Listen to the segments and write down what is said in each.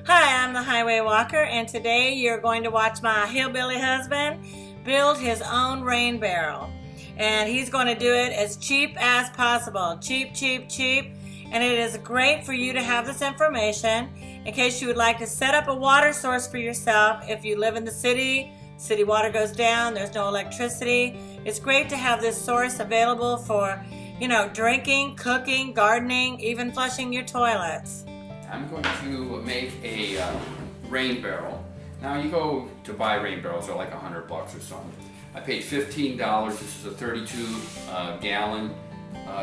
Hi, I'm the Highway Walker, and today you're going to watch my hillbilly husband build his own rain barrel. And he's going to do it as cheap as possible. Cheap, cheap, cheap. And it is great for you to have this information in case you would like to set up a water source for yourself. If you live in the city water goes down, there's no electricity. It's great to have this source available for, drinking, cooking, gardening, even flushing your toilets. I'm going to make a rain barrel. Now you go to buy rain barrels, they're like $100 or something. I paid $15. This is a 32 gallon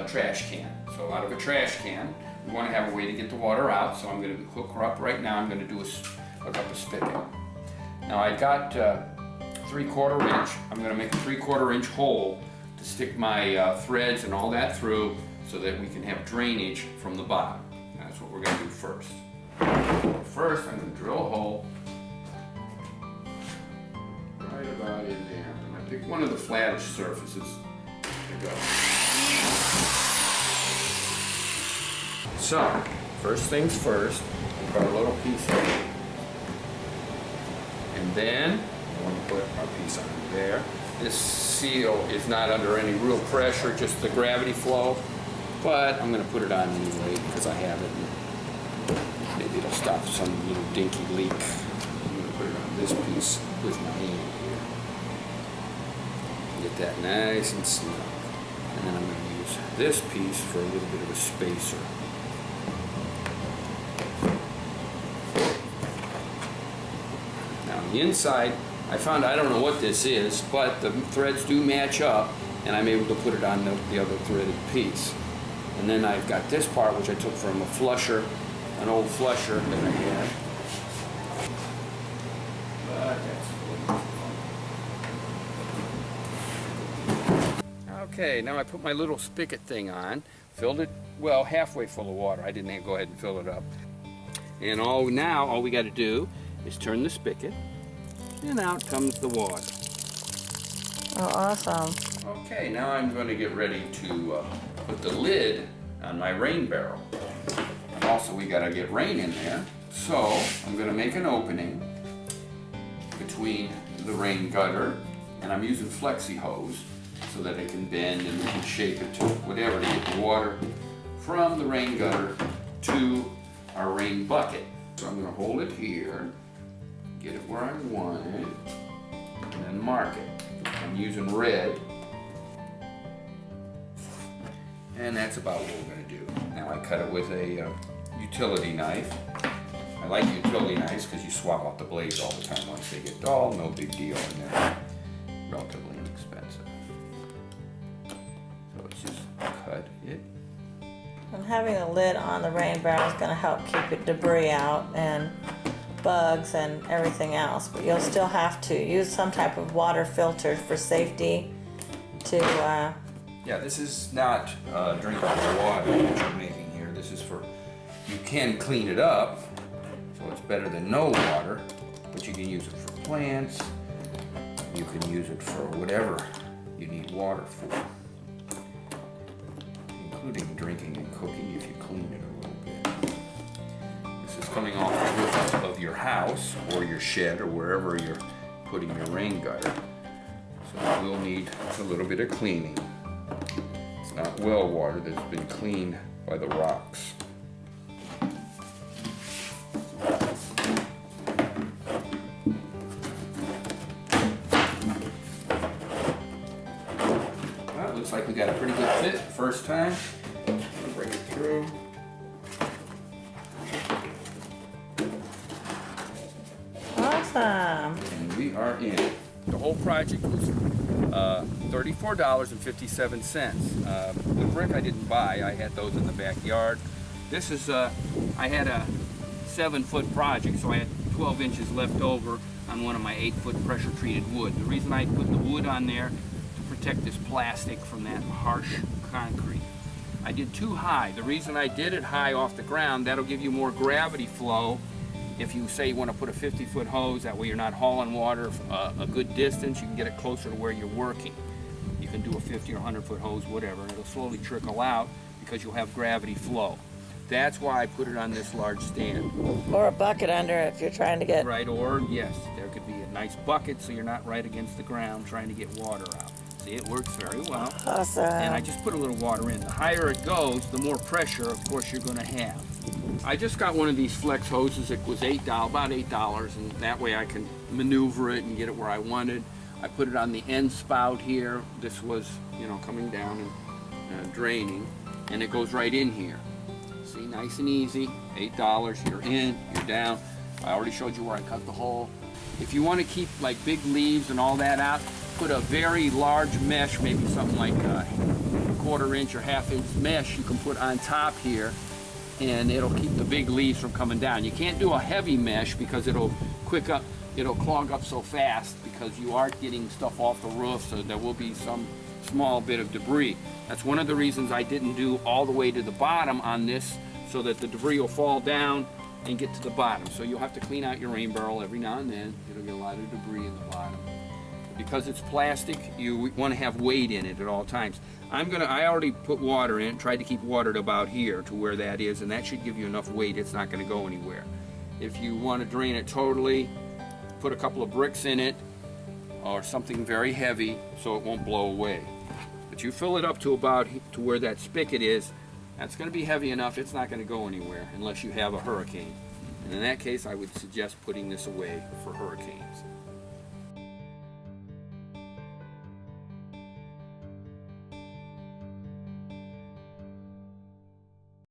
trash can. So out of a trash can, we want to have a way to get the water out. So I'm going to hook her up right now. I'm going to hook up a spigot. Now I got 3/4 inch. I'm going to make a 3/4 inch hole to stick my threads and all that through so that we can have drainage from the bottom. That's what we're going to do first. First, I'm going to drill a hole right about in there. I'm going to pick one of the flattish surfaces to go. So, first things first, we've got a little piece of it. And then, I want to put our piece on there. This seal is not under any real pressure, just the gravity flow. But I'm going to put it on anyway because I have it. And maybe it'll stop some little dinky leak. I'm going to put it on this piece with my hand here. Get that nice and snug. And then I'm going to use this piece for a little bit of a spacer. Now on the inside, I found, I don't know what this is, but the threads do match up, and I'm able to put it on the other threaded piece. And then I've got this part, which I took from a flusher, an old flusher that I had. Okay, now I put my little spigot thing on, filled it, well, halfway full of water. I didn't go ahead and fill it up. And now all we got to do is turn the spigot, and out comes the water. Oh, awesome. Okay, now I'm going to get ready to put the lid on my rain barrel. And also we got to get rain in there. So I'm going to make an opening between the rain gutter, and I'm using flexi hose so that it can bend and we can shape it to whatever to get the water from the rain gutter to our rain bucket. So I'm going to hold it here, get it where I want it, and then mark it. I'm using red. And that's about what we're going to do. Now I cut it with a utility knife. I like utility knives because you swap out the blades all the time once they get dull. No big deal, and they're relatively inexpensive. So let's just cut it. And having a lid on the rain barrel is going to help keep it debris out and bugs and everything else. But you'll still have to use some type of water filter for safety to... Yeah, this is not drinkable water that you're making here. This is for, you can clean it up, so it's better than no water, but you can use it for plants. You can use it for whatever you need water for, including drinking and cooking if you clean it a little bit. This is coming off the roof of your house or your shed or wherever you're putting your rain gutter, so it will need a little bit of cleaning. It's not well water that's been cleaned by the rocks. Well, it looks like we got a pretty good fit first time. I'm gonna bring it through. Awesome. And we are in. The whole project was $34.57. The brick I didn't buy, I had those in the backyard. This is, I had a 7-foot project, so I had 12 inches left over on one of my 8-foot pressure treated wood. The reason I put the wood on there to protect this plastic from that harsh concrete. I did too high. The reason I did it high off the ground, that'll give you more gravity flow. If you say you want to put a 50-foot hose, that way you're not hauling water a good distance, you can get it closer to where you're working. You can do a 50 or 100-foot hose, whatever, and it'll slowly trickle out because you'll have gravity flow. That's why I put it on this large stand. Or a bucket under it if you're trying to get... Right, or yes, there could be a nice bucket so you're not right against the ground trying to get water out. See, it works very well. Awesome. And I just put a little water in. The higher it goes, the more pressure, of course, you're going to have. I just got one of these flex hoses. It was about $8, and that way I can maneuver it and get it where I wanted. I put it on the end spout here. This was, you know, coming down and draining, and it goes right in here. See, nice and easy. $8, you're in, you're down. I already showed you where I cut the hole. If you want to keep like big leaves and all that out, put a very large mesh, maybe something like a 1/4 inch or 1/2 inch mesh you can put on top here, and it'll keep the big leaves from coming down. You can't do a heavy mesh because it'll clog up so fast because you are getting stuff off the roof, so there will be some small bit of debris. That's one of the reasons I didn't do all the way to the bottom on this, so that the debris will fall down and get to the bottom. So you'll have to clean out your rain barrel every now and then. It'll get a lot of debris in the bottom. Because it's plastic, you want to have weight in it at all times. I already put water in, tried to keep water to about here to where that is, and that should give you enough weight. It's not going to go anywhere. If you want to drain it totally, put a couple of bricks in it or something very heavy so it won't blow away. But you fill it up to about to where that spigot is. That's going to be heavy enough. It's not going to go anywhere unless you have a hurricane. And in that case, I would suggest putting this away for hurricanes.